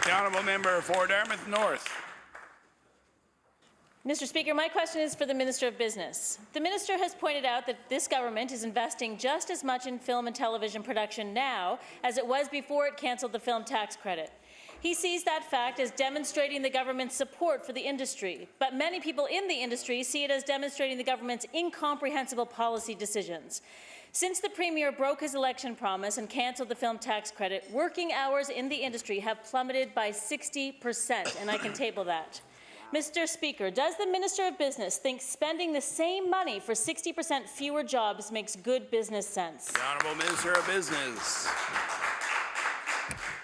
The honourable member for Dartmouth North. Mr. Speaker, my question is for the Minister of Business. The Minister has pointed out that this government is investing just as much in film and television production now as it was before it cancelled the film tax credit. He sees that fact as demonstrating the government's support for the industry, but many people in the industry see it as demonstrating the government's incomprehensible policy decisions. Since the Premier broke his election promise and cancelled the film tax credit, working hours in the industry have plummeted by 60%, and I can table that. Mr. Speaker, does the Minister of Business think spending the same money for 60% fewer jobs makes good business sense? The Honourable Minister of Business.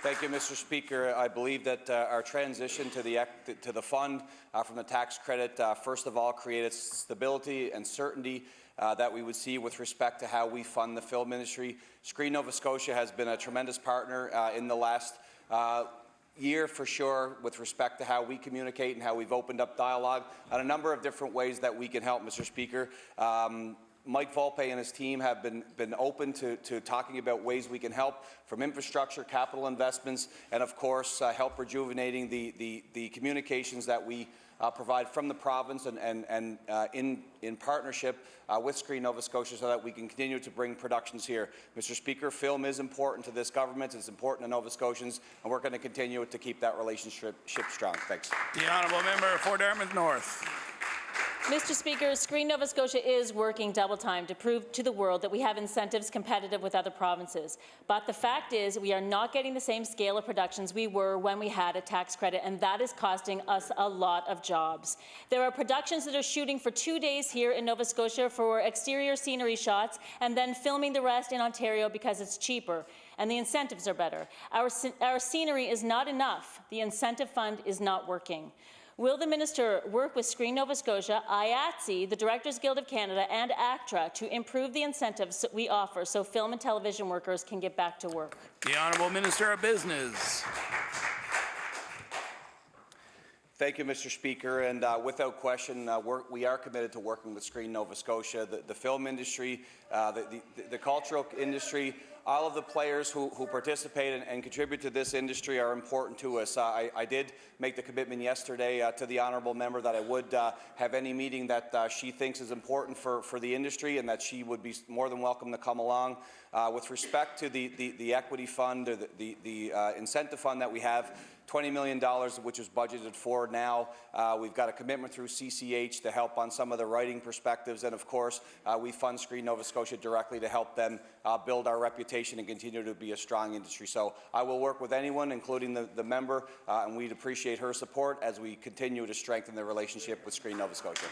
Thank you, Mr. Speaker. I believe that our transition to the fund from the tax credit, first of all, created stability and certainty that we would see with respect to how we fund the film industry. Screen Nova Scotia has been a tremendous partner in the last year for sure with respect to how we communicate and how we've opened up dialogue on a number of different ways that we can help, Mr. Speaker. Mike Volpe and his team have been open to talking about ways we can help, from infrastructure, capital investments, and of course help rejuvenating the communications that we provide from the province and in partnership with Screen Nova Scotia so that we can continue to bring productions here. Mr. Speaker, film is important to this government, it's important to Nova Scotians, and we're going to continue to keep that relationship strong. Thanks. The honourable member for Dartmouth North. Mr. Speaker, Screen Nova Scotia is working double time to prove to the world that we have incentives competitive with other provinces. But the fact is we are not getting the same scale of productions we were when we had a tax credit, and that is costing us a lot of jobs. There are productions that are shooting for 2 days here in Nova Scotia for exterior scenery shots and then filming the rest in Ontario because it's cheaper and the incentives are better. Our scenery is not enough. The incentive fund is not working. Will the minister work with Screen Nova Scotia, IATSE, the Directors Guild of Canada, and ACTRA to improve the incentives that we offer so film and television workers can get back to work? The Honourable Minister of Business. Thank you, Mr. Speaker. And without question, we are committed to working with Screen Nova Scotia, the film industry, the cultural industry. All of the players who participate and contribute to this industry are important to us. I did make the commitment yesterday to the honourable member that I would have any meeting that she thinks is important for the industry and that she would be more than welcome to come along. With respect to the equity fund, or the incentive fund that we have, $20 million, which is budgeted for now. We've got a commitment through CCH to help on some of the writing perspectives, and of course, we fund Screen Nova Scotia directly to help them build our reputation and continue to be a strong industry. So I will work with anyone, including the member, and we'd appreciate her support as we continue to strengthen the relationship with Screen Nova Scotia.